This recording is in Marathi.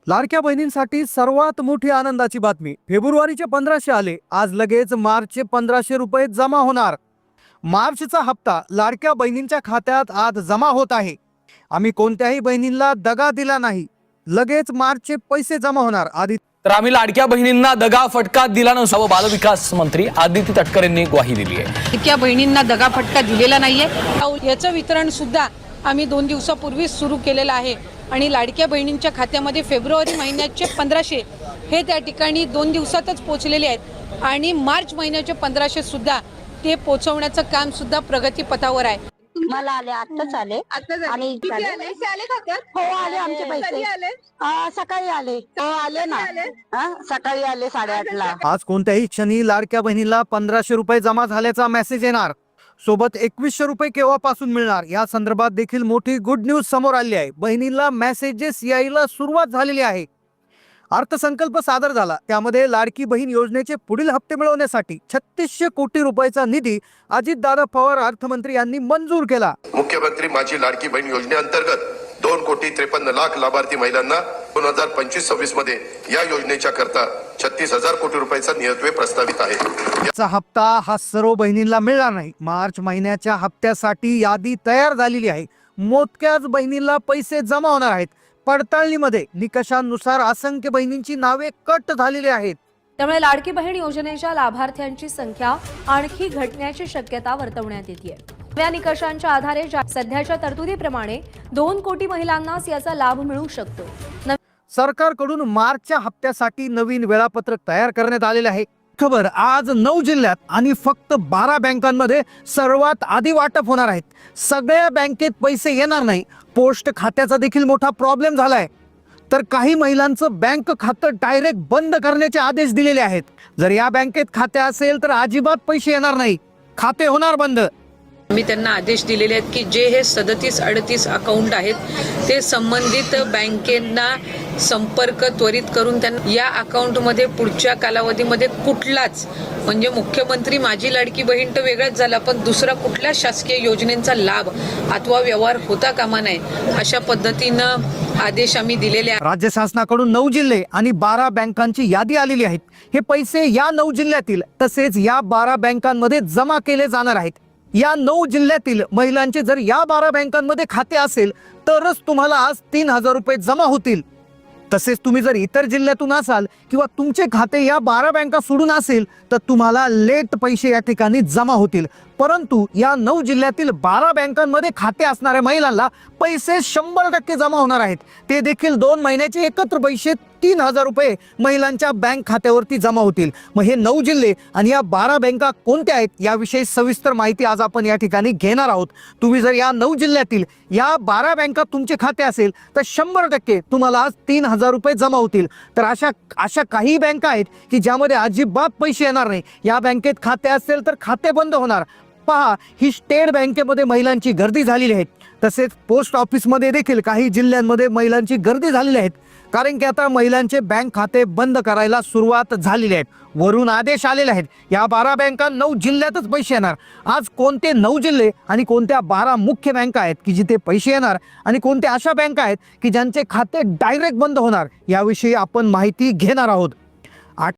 लाडक्या बहिणींसाठी सर्वात मोठी आनंदाची बातमी. फेब्रुवारीचे 1500 आले, आज लगेच मार्चचे 1500 रुपये जमा होणार. मार्चचा हप्ता लाडक्या बहिणींच्या खात्यात आज जमा होत आहे. आम्ही कोणत्याही बहिणींना दगा दिला नाही. लगेच मार्चचे पैसे जमा होणार. आधी तर आम्ही लाडक्या बहिणींना दगा फटका दिला नसावा, बालविकास मंत्री आदिती तटकरे यांनी ग्वाही दिली आहे. लाडक्या बहिणींना दगा फटका दिलेला नाहीये. याचं वितरण सुद्धा आम्ही 2 दिवसापूर्वी सुरू केलेलं आहे आणि लाडक्या बहिणींच्या खात्यामध्ये फेब्रुवारी महिन्याचे 1500 हे त्या ठिकाणी 2 दिवसातच पोहोचलेले आहेत आणि मार्च महिन्याचे 1500 सुद्धा ते पोहोचवण्याचं काम सुद्धा प्रगतीपथावर आहे. मला आले, आत्ताच आले आणि हो आले आमचे पैसे. सकाळी आले. हो आले ना. सकाळी आले 8:30 ला. आज कोणत्याही क्षणी लाडक्या बहिणीला 1500 रुपये जमा झाल्याचा मेसेज येणार. सोबत 2100 रुपये केव्हापासून मिळणार या संदर्भात देखील मोठी गुड न्यूज समोर आली आहे. बहिणींना मेसेजेस यायला सुरुवात झालेली आहे. अर्थसंकल्प सादर झाला, त्यामध्ये लाडकी बहीण योजनेचे पुढील हप्ते मिळवण्यासाठी 3600 कोटी रुपयाचा निधी अजितदादा पवार अर्थमंत्री यांनी मंजूर केला. मुख्यमंत्री माझी लाडकी बहीण योजनेअंतर्गत 2,53,00,000 लाभार्थी महिलांना 2025-26 मध्ये या योजनेच्या करता 36,000 कोटी रुपयाचा नियतव्यय प्रस्तावित आहे. याचा हप्ता हा सर्व बहिणींना मिळणार नाही. मार्च महिन्याच्या हप्त्यासाठी यादी तयार झालेली आहे. मोजक्याच बहिणींना पैसे जमा होणार आहेत. पडताळणीमध्ये निकषांनुसार असंख्य बहिणींची नावे कट झालेली आहेत. त्यामुळे लाडकी बहीण योजनेच्या लाभार्थ्यांची संख्या आणखी घटण्याची शक्यता वर्तवण्यात येते. या निकषांच्या आधारे सध्याच्या तरतुदीप्रमाणे 2 कोटी महिलांनाच याचा लाभ मिळू शकतो. सरकारकडून मार्चच्या हप्त्यासाठी नवीन वेळापत्रक तयार करण्यात आलेले आहे. खबर आज 9 जिल्ह्यात आणि फक्त 12 बँकांमध्ये सर्वात आधी वाटप होणार आहेत. सगळ्या बँकेत पैसे येणार नाही. पोस्ट खात्याचा देखील मोठा प्रॉब्लेम झालाय. तर काही महिलांचं बँक खातं डायरेक्ट बंद करण्याचे आदेश दिलेले आहेत. जर या बँकेत खाते असेल तर अजिबात पैसे येणार नाही. खाते होणार बंद. मी त्यांना आदेश दिलेले आहेत की जे हे 37-38 अकाउंट आहेत ते संबंधित बँकेंना संपर्क त्वरित करून त्यांना या अकाउंटमध्ये पुढच्या कालावधीमध्ये कुठलाच म्हणजे मुख्यमंत्री माझी लाडकी बहीण तर वेगळाच झाला, पण दुसरा कुठल्या शासकीय योजनेचा लाभ अथवा व्यवहार होता कामा नये अशा पद्धतीनं आदेश आम्ही दिलेले आहेत. राज्य शासनाकडून 9 जिल्हे आणि 12 बँकांची यादी आलेली आहे. हे पैसे या 9 जिल्ह्यातील तसेच या 12 बँकांमध्ये जमा केले जाणार आहेत. या 9 जिल्ह्यातील महिलांचे जर या 12 बँकांमध्ये खाते असेल तरच तुम्हाला आज 3000 रुपये जमा होतील. तसेच तुम्ही जर इतर जिल्ह्यातून असाल किंवा तुमचे खाते या 12 बँका सोडून असेल तर तुम्हाला लेट पैसे या ठिकाणी जमा होतील. परंतु या 9 जिल्ह्यातील 12 बँकांमध्ये खाते असणाऱ्या महिलांना पैसे 100% जमा होणार आहेत. ते देखील 2 महिन्याचे एकत्र पैसे 3000 रुपये महिलांच्या बँक खात्यावरती जमा होतील. मग हे 9 जिल्हे आणि या 12 बँका कोणत्या आहेत याविषयी सविस्तर माहिती आज आपण या ठिकाणी घेणार आहोत. तुम्ही जर या 9 जिल्ह्यातील या 12 बँकात तुमचे खाते असेल तर 100% तुम्हाला आज 3000 रुपये जमा होतील. तर अशा काही बँका आहेत की ज्यामध्ये अजिबात पैसे येणार नाही. या बँकेत खाते असेल तर खाते बंद होणार. पहा, ही स्टेट बँकेमध्ये महिलांची गर्दी झालेली आहे. तसेच पोस्ट ऑफिसमध्ये देखील काही जिल्ह्यांमध्ये महिलांची गर्दी झालेली आहे. कारण की आता महिलांचे बँक खाते बंद करायला सुरुवात झालेली आहे. वरून आदेश आलेले आहेत. या 12 बँका 9 जिल्ह्यातच पैसे येणार. आज कोणते 9 जिल्हे आणि कोणत्या 12 मुख्य बँका आहेत की जिथे पैसे येणार आणि कोणत्या अशा बँका आहेत की ज्यांचे खाते डायरेक्ट बंद होणार याविषयी आपण माहिती घेणार आहोत.